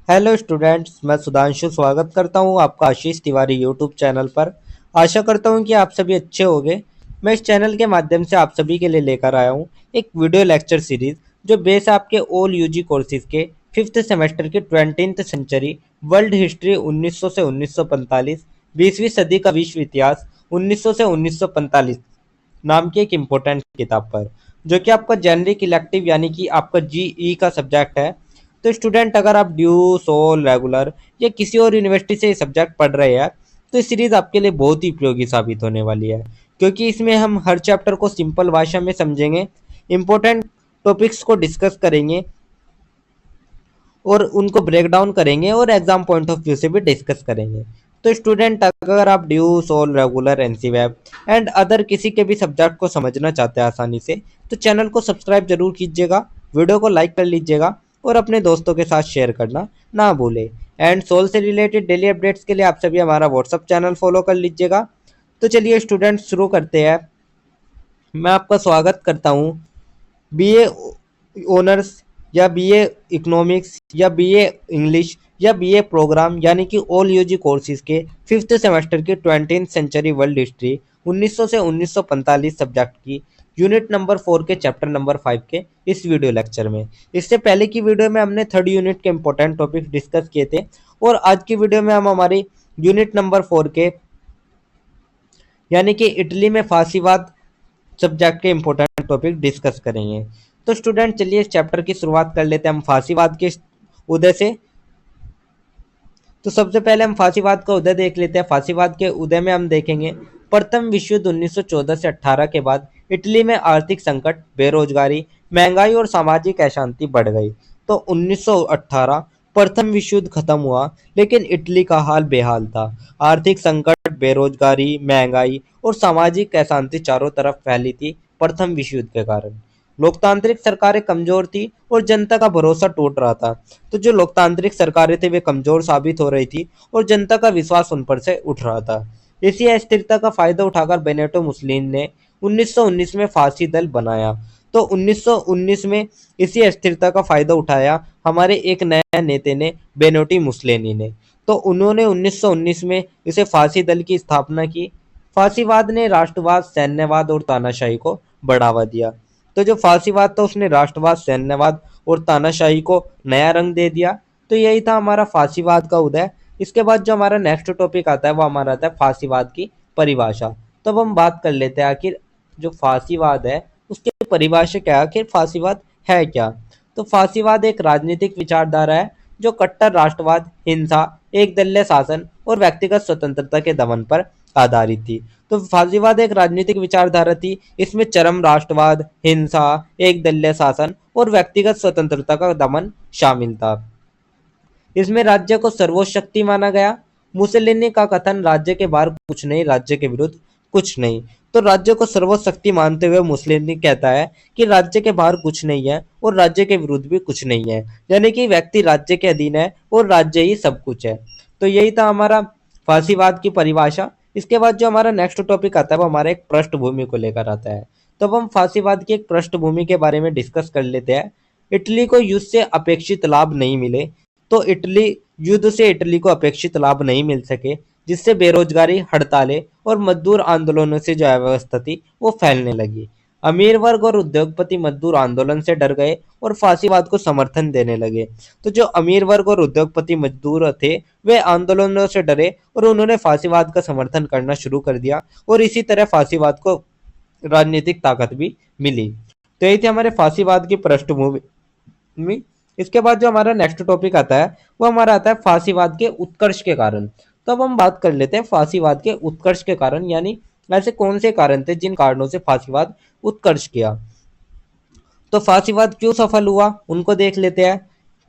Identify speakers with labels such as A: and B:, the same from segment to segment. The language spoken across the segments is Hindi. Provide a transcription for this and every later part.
A: हेलो स्टूडेंट्स, मैं सुधांशु स्वागत करता हूं आपका आशीष तिवारी यूट्यूब चैनल पर। आशा करता हूं कि आप सभी अच्छे होंगे। मैं इस चैनल के माध्यम से आप सभी के लिए लेकर आया हूं एक वीडियो लेक्चर सीरीज जो बेस आपके ऑल यूजी कोर्सेज के फिफ्थ सेमेस्टर की 20th सेंचुरी वर्ल्ड हिस्ट्री 1900 से 1945, 20वीं सदी का विश्व इतिहास 1900 से 1945 नाम की एक इम्पोर्टेंट किताब पर, जो कि आपका जेनरिक इलेक्टिव यानी कि आपका जीई का सब्जेक्ट है। तो स्टूडेंट, अगर आप ड्यू, सोल, रेगुलर या किसी और यूनिवर्सिटी से ये सब्जेक्ट पढ़ रहे हैं तो इस सीरीज आपके लिए बहुत ही उपयोगी साबित होने वाली है, क्योंकि इसमें हम हर चैप्टर को सिंपल भाषा में समझेंगे, इंपॉर्टेंट टॉपिक्स को डिस्कस करेंगे और उनको ब्रेक डाउन करेंगे और एग्जाम पॉइंट ऑफ व्यू से भी डिस्कस करेंगे। तो स्टूडेंट, अगर आप DU, SOL, regular, NCWEB and other किसी के भी सब्जेक्ट को समझना चाहते हैं आसानी से, तो चैनल को सब्सक्राइब जरूर कीजिएगा, वीडियो को लाइक कर लीजिएगा और अपने दोस्तों के साथ शेयर करना ना भूले। एंड सोल से रिलेटेड डेली अपडेट्स के लिए आप सभी हमारा व्हाट्सअप चैनल फॉलो कर लीजिएगा। तो चलिए स्टूडेंट, शुरू करते हैं। मैं आपका स्वागत करता हूँ बीए ऑनर्स या बीए इकोनॉमिक्स या बीए इंग्लिश या बीए प्रोग्राम यानी कि ऑल यूजी कोर्सेज के फिफ्थ सेमेस्टर की 20th सेंचुरी वर्ल्ड हिस्ट्री 1900 से 1945 सब्जेक्ट की यूनिट नंबर 4 के चैप्टर नंबर 5 के इस वीडियो लेक्चर में। इससे पहले की वीडियो में हमने थर्ड यूनिट के इंपॉर्टेंट टॉपिक डिस्कस किए थे और आज की वीडियो में हम हमारी यूनिट नंबर 4 के यानी कि इटली में फांसीवाद सब्जेक्ट के इंपॉर्टेंट टॉपिक डिस्कस करेंगे। तो स्टूडेंट, चलिए इस चैप्टर की शुरुआत कर लेते हैं हम फांसीवाद के उदय से। तो सबसे पहले हम फांसीवाद का उदय देख लेते हैं। फांसीवाद के उदय में हम देखेंगे प्रथम विश्व युद्ध 1914 से 18 के बाद इटली में आर्थिक संकट, बेरोजगारी, महंगाई और सामाजिक अशांति बढ़ गई। तो 1918 प्रथम विश्व युद्ध खत्म हुआ, लेकिन इटली का हाल बेहाल था। आर्थिक संकट, बेरोजगारी, महंगाई और सामाजिक अशांति चारों तरफ फैली थी प्रथम विश्व युद्ध के कारण। लोकतांत्रिक सरकारें कमजोर थी और जनता का भरोसा टूट रहा था। तो जो लोकतांत्रिक सरकारें थी वे कमजोर साबित हो रही थी और जनता का विश्वास उन पर से उठ रहा था। इसी अस्थिरता का फायदा उठाकर बेनेटो मुसोलिनी ने 1919 में फांसी दल बनाया। तो 1919 में इसी अस्थिरता का फायदा उठाया हमारे एक नया नेता ने, बेनेटो मुसोलिनी ने। तो उन्होंने 1919 में इसे फांसी दल की स्थापना की। फांसीवाद ने राष्ट्रवाद, सैन्यवाद और तानाशाही को बढ़ावा दिया। तो जो फांसीवाद था उसने राष्ट्रवाद, सैन्यवाद और तानाशाही को नया रंग दे दिया। तो यही था हमारा फांसीवाद का उदय। इसके बाद जो हमारा नेक्स्ट टॉपिक आता है वो हमारा आता है फांसीवाद की परिभाषा। तो अब हम बात कर लेते हैं आखिर जो फांसीवाद है उसकी परिभाषा क्या है, आखिर फांसीवाद है क्या। तो फांसीवाद एक राजनीतिक विचारधारा है जो कट्टर राष्ट्रवाद, हिंसा, एक दलीय शासन और व्यक्तिगत स्वतंत्रता के दमन पर आधारित थी। तो फांसीवाद एक राजनीतिक विचारधारा थी। इसमें चरम राष्ट्रवाद, हिंसा, एक दलीय शासन और व्यक्तिगत स्वतंत्रता का दमन शामिल था। इसमें राज्य को सर्वोच्च शक्ति माना गया। मुसोलिनी का कथन, राज्य के बाहर कुछ नहीं, राज्य के विरुद्ध कुछ नहीं। तो राज्य को सर्वोच्च शक्ति मानते हुए मुसोलिनी कहता है कि राज्य के बाहर कुछ नहीं है और राज्य के विरुद्ध भी कुछ नहीं है, यानी कि व्यक्ति राज्य के अधीन है और राज्य ही सब कुछ है। तो यही था हमारा फांसीवाद की परिभाषा। इसके बाद जो हमारा नेक्स्ट टॉपिक आता है वो हमारा एक पृष्ठभूमि को लेकर आता है। तो अब हम फांसीवाद की एक पृष्ठभूमि के बारे में डिस्कस कर लेते हैं। इटली को युद्ध से अपेक्षित लाभ नहीं मिले। तो इटली को अपेक्षित लाभ नहीं मिल सके, जिससे बेरोजगारी, हड़तालें और मजदूर आंदोलनों से जो अव्यवस्था थी वो फैलने लगी। अमीर वर्ग और उद्योगपति मजदूर आंदोलन से डर गए और फांसीवाद को समर्थन देने लगे। तो जो अमीर वर्ग और उद्योगपति मजदूर थे वे आंदोलनों से डरे और उन्होंने फांसीवाद का समर्थन करना शुरू कर दिया और इसी तरह फांसीवाद को राजनीतिक ताकत भी मिली। तो यही थी हमारे फांसीवाद की पृष्ठभूमि। इसके बाद जो हमारा नेक्स्ट टॉपिक आता है वो हमारा आता है फांसीवाद के उत्कर्ष के कारण। तो अब हम बात कर लेते हैं फांसीवाद के उत्कर्ष के कारण, यानी ऐसे कौन से कारण थे जिन कारणों से फांसीवाद उत्कर्ष किया। तो फांसीवाद क्यों सफल हुआ उनको देख लेते हैं।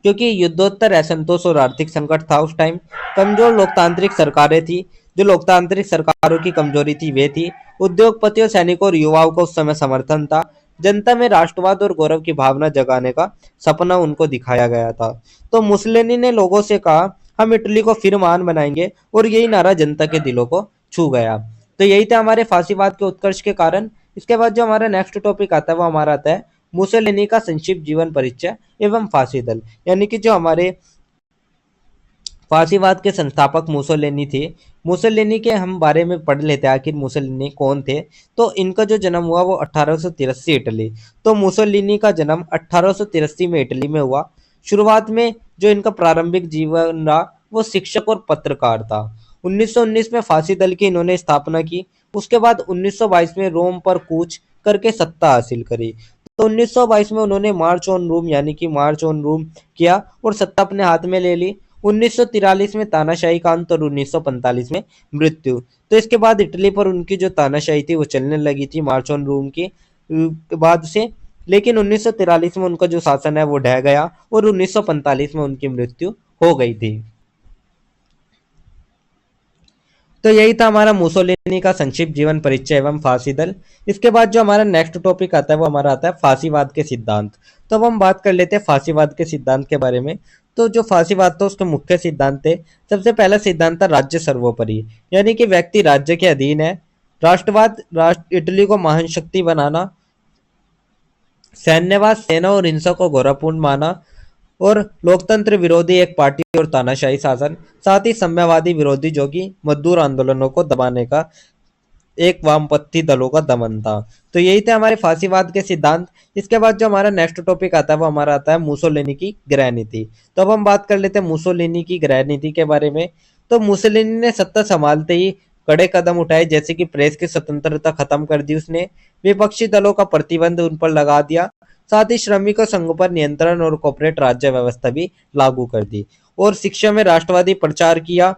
A: क्योंकि युद्धोत्तर असंतोष और आर्थिक संकट था उस टाइम। कमजोर लोकतांत्रिक सरकारें थी। जो लोकतांत्रिक सरकारों की कमजोरी थी वे थी। उद्योगपतियों, सैनिकों और युवाओं को उस समय समर्थन था। जनता में राष्ट्रवाद और गौरव की भावना जगाने का सपना उनको दिखाया गया था। तो मुसोलिनी ने लोगों से कहा, हम इटली को फिर महान बनाएंगे, और यही नारा जनता के दिलों को छू गया। तो यही था हमारे फांसीवाद के उत्कर्ष के कारण। इसके बाद जो हमारा नेक्स्ट टॉपिक आता है वो हमारा आता है मुसोलिनी का संक्षिप्त जीवन परिचय एवं फांसी दल, यानी कि जो हमारे फासीवाद के संस्थापक मुसोलिनी थे। मुसोलिनी के हम बारे में पढ़ लेते हैं, आखिर मुसोलिनी कौन थे। तो इनका जो जन्म हुआ वो 1883 इटली। तो मुसोलिनी का जन्म 1883 में इटली में हुआ। शुरुआत में जो इनका प्रारंभिक जीवन रहा वो शिक्षक और पत्रकार था। 1919 में फांसी दल की इन्होंने स्थापना की। उसके बाद 1922 में रोम पर कूच करके सत्ता हासिल करी। तो 1922 में उन्होंने मार्च ऑन रोम यानी कि मार्च ऑन रोम किया और सत्ता अपने हाथ में ले ली। 1943 में तानाशाही का अंत और 1945 में मृत्यु। तो इसके बाद इटली पर उनकी जो तानाशाही थी वो चलने लगी थी मार्च ऑन रूम के बाद से। लेकिन 1943 में उनका जो शासन है वो ढह गया और 1945 में उनकी मृत्यु हो गई थी। तो यही था हमारा मुसोलिनी का संक्षिप्त जीवन परिचय एवं फांसी दल। इसके बाद जो हमारा नेक्स्ट टॉपिक आता है वो हमारा आता है फांसीवाद के सिद्धांत। तो अब हम बात कर लेते हैं फांसीवाद के सिद्धांत के बारे में। तो जो फांसीवाद था उसके मुख्य सिद्धांत थे। सबसे पहला सिद्धांत था राज्य सर्वोपरि, यानी कि व्यक्ति राज्य के अधीन है। राष्ट्रवाद, राष्ट्र इटली को महान शक्ति बनाना। सैन्यवाद, सेना और हिंसा को गौरवपूर्ण माना। और लोकतंत्र विरोधी एक पार्टी और तानाशाही शासन। साथ ही साम्यवादी विरोधी जो कि मजदूर आंदोलनों को दबाने का एक वामपंथी दलों का दमन था। तो यही थे हमारे फांसीवाद के सिद्धांत। इसके बाद जो हमारा नेक्स्ट टॉपिक आता है वो हमारा आता है मुसोलिनी की गृह नीति। तो अब हम बात कर लेते हैं मुसोलिनी की गृह नीति के बारे में। तो मुसोलिनी ने सत्ता संभालते ही कड़े कदम उठाए, जैसे कि प्रेस की स्वतंत्रता खत्म कर दी उसने। विपक्षी दलों का प्रतिबंध उन पर लगा दिया। साथ ही श्रमिकों संघ पर नियंत्रण और कॉर्पोरेट राज्य व्यवस्था भी लागू कर दी। और शिक्षा में राष्ट्रवादी प्रचार किया।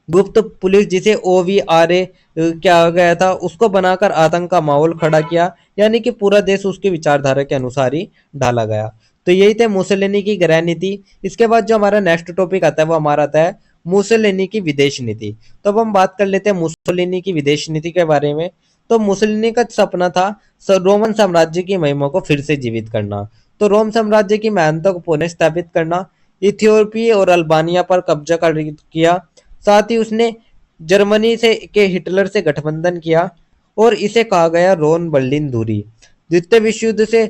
A: गुप्त पुलिस जिसे OVRA क्या गया था उसको बनाकर आतंक का माहौल खड़ा किया, यानी कि पूरा देश उसकी विचारधारा के अनुसार ही ढाला गया। तो यही थे मुसोलिनी की गृह नीति। इसके बाद जो हमारा नेक्स्ट टॉपिक आता है वो हमारा आता है मुसोलिनी की विदेश नीति। तो अब हम बात कर लेते हैं मुसोलिनी की विदेश नीति के बारे में। तो मुसोलिनी का सपना था रोमन साम्राज्य की महिमा को फिर से जीवित करना। तो रोम साम्राज्य की महानता को पुनः स्थापित करना। इथियोपिया और अल्बानिया पर कब्जा किया। साथ ही उसने जर्मनी से के हिटलर से गठबंधन किया और इसे कहा गया रोन बर्लिन दूरी। द्वितीय विश्व युद्ध से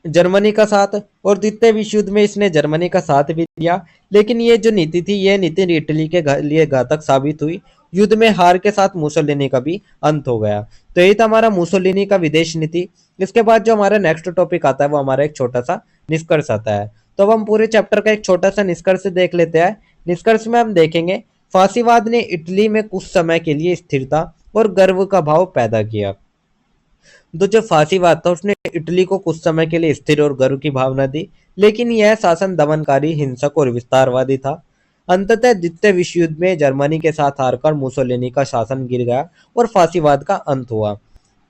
A: जर्मनी का साथ और द्वितीय विश्व युद्ध में इसने जर्मनी का साथ भी दिया। लेकिन ये जो नीति थी ये नीति इटली के लिए घातक साबित हुई। युद्ध में हार के साथ मुसोलिनी का भी अंत हो गया। तो यही था हमारा मुसोलिनी का विदेश नीति। इसके बाद जो हमारा नेक्स्ट टॉपिक आता है वो हमारा एक छोटा सा निष्कर्ष आता है। तो अब हम पूरे चैप्टर का एक छोटा सा निष्कर्ष देख लेते हैं। निष्कर्ष में हम देखेंगे फांसीवाद ने इटली में कुछ समय के लिए स्थिरता और गर्व का भाव पैदा किया। तो जो फांसीवाद था उसने इटली को कुछ समय के लिए स्थिर और गर्व की भावना दी, लेकिन यह शासन दमनकारी, हिंसक और विस्तारवादी था। अंततः द्वितीय विश्व युद्ध में जर्मनी के साथ हारकर मुसोलिनी का शासन गिर गया और फांसीवाद का अंत हुआ।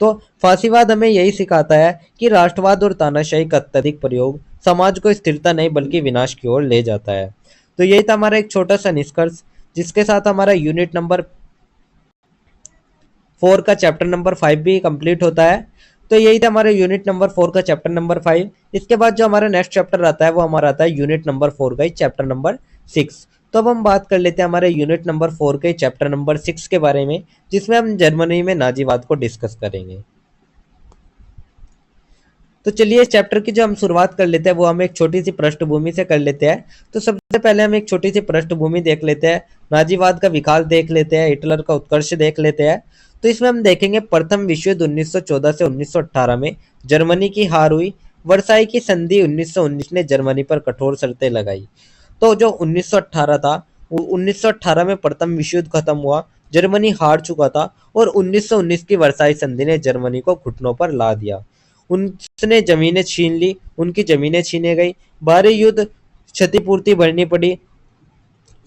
A: तो फांसीवाद हमें यही सिखाता है कि राष्ट्रवाद और तानाशाही का अत्यधिक प्रयोग समाज को स्थिरता नहीं बल्कि विनाश की ओर ले जाता है। तो यही था हमारा एक छोटा सा निष्कर्ष, जिसके साथ हमारा यूनिट नंबर 4 का चैप्टर नंबर 5 भी कंप्लीट होता है। तो यही था हमारे यूनिट नंबर 4 का चैप्टर नंबर 5। इसके बाद जो हमारा नेक्स्ट चैप्टर आता है वो हमारा आता है यूनिट नंबर 4 का ही चैप्टर नंबर 6। तो अब हम बात कर लेते हैं हमारे यूनिट नंबर 4 के चैप्टर नंबर 6 के बारे में, जिसमें हम जर्मनी में नाजीवाद को डिस्कस करेंगे। तो चलिए इस चैप्टर की जो हम शुरुआत कर लेते हैं वो हम एक छोटी सी पृष्ठभूमि से कर लेते हैं। तो सबसे पहले हम एक छोटी सी पृष्ठभूमि देख लेते हैं, नाजीवाद का विकास देख लेते हैं, हिटलर का उत्कर्ष देख लेते हैं। तो इसमें हम देखेंगे प्रथम विश्व युद्ध 1914 से 1918 में जर्मनी की हार हुई। वर्साई की संधि 1919 ने जर्मनी पर कठोर शर्तें लगाई। तो जो 1918 था, 1918 में प्रथम विश्व युद्ध खत्म हुआ, जर्मनी हार चुका था और 1919 की वर्साई संधि ने जर्मनी को घुटनों पर ला दिया। उसने जमीनें छीन ली, उनकी जमीनें छीने गई, भारी युद्ध क्षतिपूर्ति भरनी पड़ी,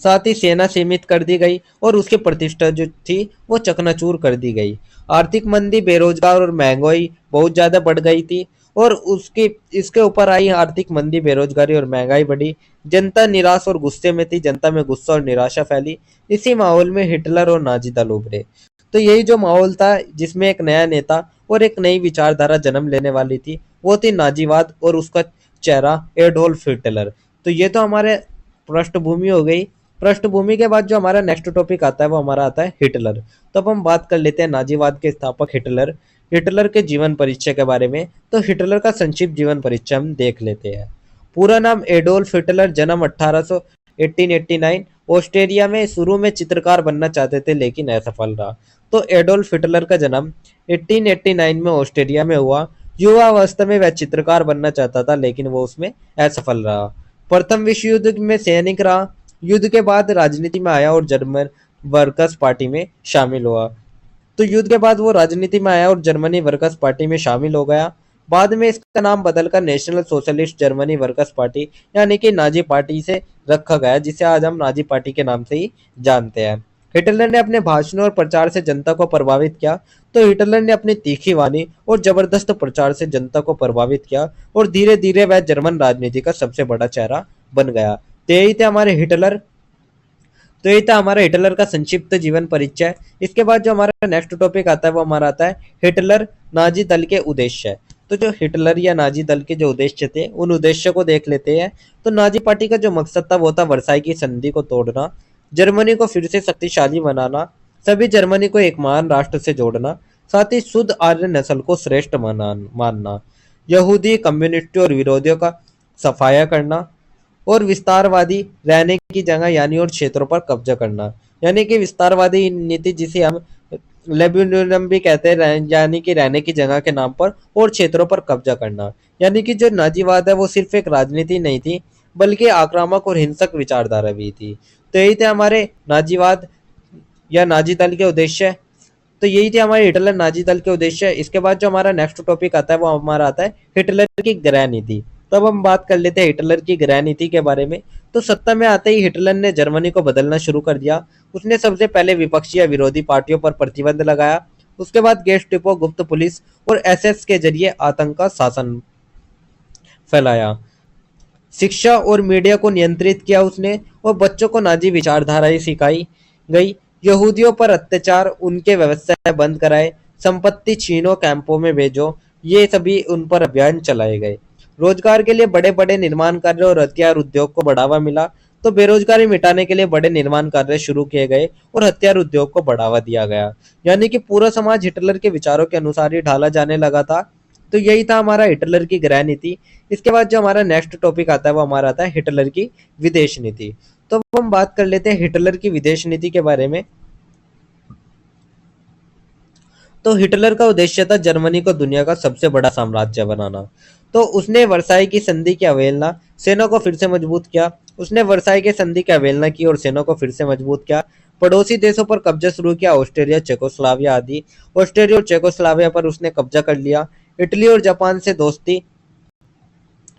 A: साथ ही सेना सीमित कर दी गई और उसकी प्रतिष्ठा जो थी वो चकनाचूर कर दी गई। आर्थिक मंदी, बेरोजगार और महंगाई बहुत ज्यादा बढ़ गई थी और उसकी इसके ऊपर आई आर्थिक मंदी, बेरोजगारी और महंगाई बढ़ी। जनता निराश और गुस्से में थी, जनता में गुस्सा और निराशा फैली। इसी माहौल में हिटलर और नाजी दल उभरे। तो यही जो माहौल था जिसमें एक नया नेता और एक नई विचारधारा जन्म लेने वाली थी वो थी नाजीवाद और उसका चेहरा एडोल्फ हिटलर। तो ये तो हमारे पृष्ठभूमि हो गई। पृष्ठभूमि के बाद जो हमारा नेक्स्ट टॉपिक आता है वो हमारा आता है हिटलर। तो अब हम बात कर लेते हैं नाजीवाद के स्थापक हिटलर, हिटलर के जीवन परिचय के बारे में। तो हिटलर का संक्षिप्त जीवन परिचय हम देख लेते हैं। पूरा नाम एडोल्फ हिटलर, जन्म 1800 1889 ऑस्ट्रिया में शुरू में चित्रकार बनना चाहते थे लेकिन असफल रहा। तो एडोल्फ हिटलर का जन्म 1889 में ऑस्ट्रिया में हुआ। युवा अवस्था में वह चित्रकार बनना चाहता था लेकिन वो उसमें असफल रहा। प्रथम विश्व युद्ध में सैनिक रहा। युद्ध के बाद राजनीति में आया और जर्मन वर्कर्स पार्टी में शामिल हुआ। तो युद्ध के बाद वो राजनीति में आया और जर्मनी वर्कर्स पार्टी में शामिल हो गया। बाद में इसका नाम बदलकर national socialist Germany workers party यानी कि नाजी पार्टी से रखा गया, जिसे आज हम नाजी पार्टी के नाम से ही जानते हैं। हिटलर ने अपने भाषणों और प्रचार से जनता को प्रभावित किया। तो हिटलर ने अपनी तीखी वाणी और जबरदस्त प्रचार से जनता को प्रभावित किया और धीरे धीरे वह जर्मन राजनीति का सबसे बड़ा चेहरा बन गया। तो यही थे हमारे हिटलर। तो ये था हमारा हिटलर का संक्षिप्त जीवन परिचय। इसके बाद जो हमारा नेक्स्ट टॉपिक आता है वो हमारा आता है हिटलर नाजी दल के उद्देश्य। तो जो हिटलर या नाजी दल के जो उद्देश्य थे उन उद्देश्य को देख लेते हैं। तो नाजी पार्टी का जो मकसद था वो था वर्साई की संधि को तोड़ना, जर्मनी को फिर से शक्तिशाली बनाना, सभी जर्मनी को एक महान राष्ट्र से जोड़ना, साथ ही शुद्ध आर्य नस्ल को श्रेष्ठ मानना, यहूदी कम्युनिस्टों और विरोधियों का सफाया करना और विस्तारवादी रहने की जगह यानी और क्षेत्रों पर कब्जा करना। यानी कि विस्तारवादी नीति जिसे हम लेब्यूनिज्म भी कहते हैं, यानी कि रहने की जगह के नाम पर और क्षेत्रों पर कब्जा करना। यानी कि जो नाजीवाद है वो सिर्फ एक राजनीति नहीं थी बल्कि आक्रामक और हिंसक विचारधारा भी थी। तो यही थे हमारे नाजीवाद या नाजी दल के उद्देश्य। तो यही थे हमारे हिटलर नाजी दल के उद्देश्य। इसके बाद जो हमारा नेक्स्ट टॉपिक आता है वो हमारा आता है हिटलर की गृह नीति। तो अब हम बात कर लेते हैं हिटलर की गृह नीति के बारे में। तो सत्ता में आते ही हिटलर ने जर्मनी को बदलना शुरू कर दिया। उसने सबसे पहले विपक्षी या विरोधी पार्टियों पर प्रतिबंध लगाया। उसके बाद गेस्टापो, गुप्त पुलिस और एसएस के जरिए आतंक का शासन फैलाया। शिक्षा और मीडिया को नियंत्रित किया उसने और बच्चों को नाजी विचारधाराएं सिखाई गई। यहूदियों पर अत्याचार, उनके व्यवसाय बंद कराए, संपत्ति छीनो, कैंपों में भेजो, ये सभी उन पर अभियान चलाए गए। रोजगार के लिए बड़े बड़े निर्माण कार्य और हथियार उद्योग को बढ़ावा मिला। तो बेरोजगारी मिटाने के लिए बड़े निर्माण कार्य शुरू किए गए और हथियार उद्योग को बढ़ावा दिया गया। यानी कि पूरा समाज हिटलर के विचारों के अनुसार ही ढाला जाने लगा था। तो यही था हमारा हिटलर की गृह नीति। इसके बाद जो हमारा नेक्स्ट टॉपिक आता है वो हमारा आता है हिटलर की विदेश नीति। तो अब हम बात कर लेते हैं हिटलर की विदेश नीति के बारे में। तो हिटलर का उद्देश्य था जर्मनी को दुनिया का सबसे बड़ा साम्राज्य बनाना। तो उसने वर्साई की संधि की अवहेलना, सेना को फिर से मजबूत किया। उसने वर्साई के संधि की अवहेलना की और सेना को फिर से मजबूत किया। पड़ोसी देशों पर कब्जा शुरू किया, ऑस्ट्रेलिया, चेकोस्लाविया आदि। ऑस्ट्रेलिया और चेकोस्लाविया पर उसने कब्जा कर लिया। इटली और जापान से दोस्ती,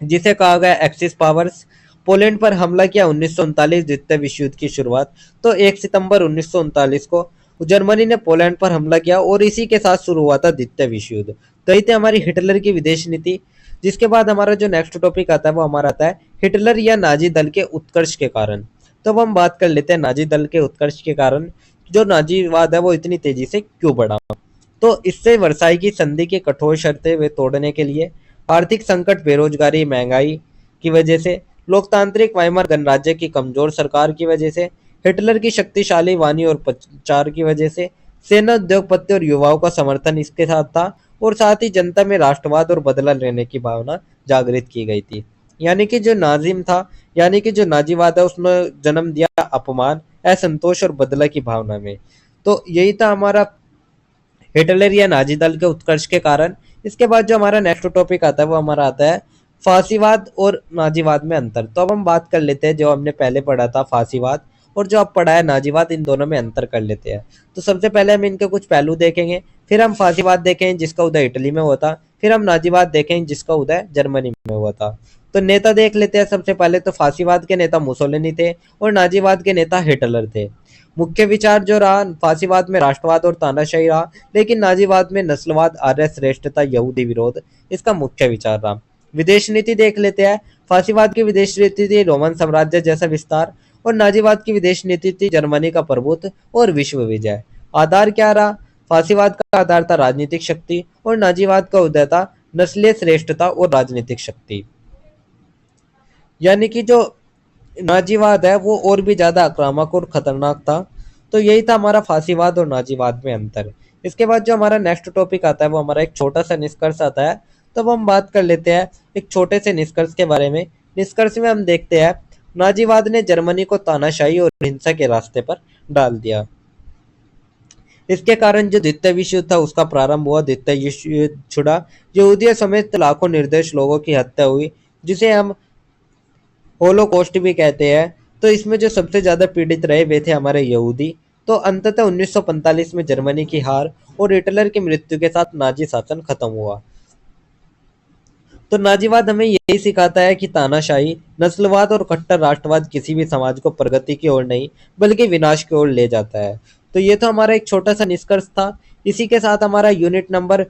A: जिसे कहा गया एक्सिस पावर्स। पोलैंड पर हमला किया 1939 द्वितीय विश्व युद्ध की शुरुआत। तो 1 सितंबर 1939 को जर्मनी ने पोलैंड पर हमला किया और इसी के साथ शुरू हुआ था द्वितीय विश्व युद्ध। तो ये थी हमारी हिटलर की विदेश नीति। जिसके बाद हमारा जो नेक्स्ट टॉपिक आता है वो हमारा आता है हिटलर या नाजी दल के उत्कर्ष के कारण। तो अब हम बात कर लेते हैं नाजी दल के उत्कर्ष के कारण, जो नाजीवाद है वो इतनी तेजी से क्यों बढ़ा। तो इससे वर्साई की संधि की कठोर शर्तें वे तोड़ने के लिए, आर्थिक संकट, बेरोजगारी, महंगाई की वजह से, लोकतांत्रिक वाइमर गणराज्य की कमजोर सरकार की वजह से, हिटलर की शक्तिशाली वाणी और प्रचार की वजह से, सेना, उद्योगपति और युवाओं का समर्थन इसके साथ था और साथ ही जनता में राष्ट्रवाद और बदला लेने की भावना जागृत की गई थी। यानी कि जो नाजिम था, यानी कि जो नाजीवाद है उसने जन्म दिया अपमान, असंतोष और बदला की भावना में। तो यही था हमारा हिटलर या नाजी दल के उत्कर्ष के कारण। इसके बाद जो हमारा नेक्स्ट टॉपिक आता है वो हमारा आता है फांसीवाद और नाजीवाद में अंतर। तो अब हम बात कर लेते हैं जो हमने पहले पढ़ा था फांसीवाद और जो अब पढ़ा है नाजीवाद, इन दोनों में अंतर कर लेते हैं। तो सबसे पहले हम इनके कुछ पहलू देखेंगे, फिर हम फांसीवाद देखेंगे जिसका उदय इटली में हुआ था, फिर हम नाजीवाद देखेंगे जिसका उदय जर्मनी में हुआ था। तो नेता देख लेते हैं। सबसे पहले तो फांसीवाद के नेता मुसोलिनी थे और नाजीवाद के नेता हिटलर थे। मुख्य विचार जो रहा फांसीवाद में राष्ट्रवाद और तानाशाही रहा, लेकिन नाजीवाद में नस्लवाद, आर्य श्रेष्ठता, यहूदी विरोध इसका मुख्य विचार रहा। विदेश नीति देख लेते हैं। फांसीवाद की विदेश नीति थी रोमन साम्राज्य जैसा विस्तार और नाजीवाद की विदेश नीति थी जर्मनी का प्रभुत्व और विश्व विजय। आधार क्या रहा? फांसीवाद का आधार था राजनीतिक शक्ति और नाजीवाद का उदय था नस्लीय श्रेष्ठता और राजनीतिक शक्ति। यानी कि जो नाजीवाद है वो और भी ज्यादा आक्रामक और खतरनाक था। तो यही था हमारा फांसीवाद और नाजीवाद में अंतर। इसके बाद जो हमारा नेक्स्ट टॉपिक आता है वो हमारा एक छोटा सा निष्कर्ष आता है। तब हम बात कर लेते हैं एक छोटे से निष्कर्ष के बारे में। निष्कर्ष में हम देखते हैं नाजीवाद ने जर्मनी को तानाशाही और हिंसा के रास्ते पर डाल दिया। इसके कारण जो द्वितीय विश्व युद्ध था उसका प्रारंभ हुआ। द्वितीय विश्व युद्ध छिड़ा, यहूदियों समेत लाखों निर्दोष लोगों की हत्या हुई, जिसे हम होलोकॉस्ट भी कहते हैं। तो इसमें जो सबसे ज्यादा पीड़ित रहे वे थे हमारे यहूदी। तो अंततः 1945 में जर्मनी की हार और हिटलर की मृत्यु के साथ नाजी शासन खत्म हुआ। तो नाजीवाद हमें यही सिखाता है कि तानाशाही, नस्लवाद और कट्टर राष्ट्रवाद किसी भी समाज को प्रगति की ओर नहीं बल्कि विनाश की ओर ले जाता है। तो ये तो हमारा एक छोटा सा निष्कर्ष था। इसी के साथ हमारा यूनिट नंबर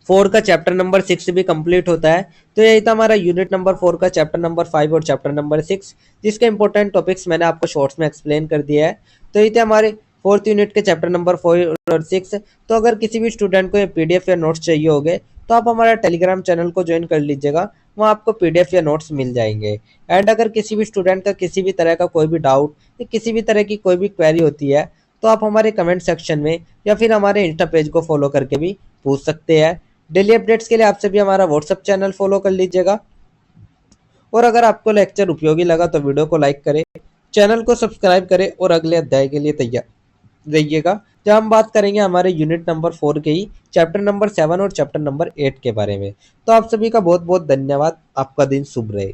A: 4 का चैप्टर नंबर 6 भी कंप्लीट होता है। तो यही था हमारा यूनिट नंबर 4 का चैप्टर नंबर 5 और चैप्टर नंबर 6, जिसके इंपॉर्टेंट टॉपिक्स मैंने आपको शॉर्ट्स में एक्सप्लेन कर दिया है। तो ये थे हमारे फोर्थ यूनिट के चैप्टर नंबर 4 और 6। तो अगर किसी भी स्टूडेंट को ये पीडीएफ या नोट्स चाहिए होंगे तो आप हमारा टेलीग्राम चैनल को ज्वाइन कर लीजिएगा, वहाँ आपको पीडीएफ या नोट्स मिल जाएंगे। एंड अगर किसी भी स्टूडेंट का किसी भी तरह का कोई भी डाउट या किसी भी तरह की कोई भी क्वेरी होती है तो आप हमारे कमेंट सेक्शन में या फिर हमारे इंस्टा पेज को फॉलो करके भी पूछ सकते हैं। डेली अपडेट्स के लिए आप सभी हमारा व्हाट्सएप चैनल फॉलो कर लीजिएगा। और अगर आपको लेक्चर उपयोगी लगा तो वीडियो को लाइक करें, चैनल को सब्सक्राइब करें और अगले अध्याय के लिए तैयार रहिएगा, जहाँ हम बात करेंगे हमारे यूनिट नंबर 4 के ही चैप्टर नंबर 7 और चैप्टर नंबर 8 के बारे में। तो आप सभी का बहुत बहुत धन्यवाद। आपका दिन शुभ रहे।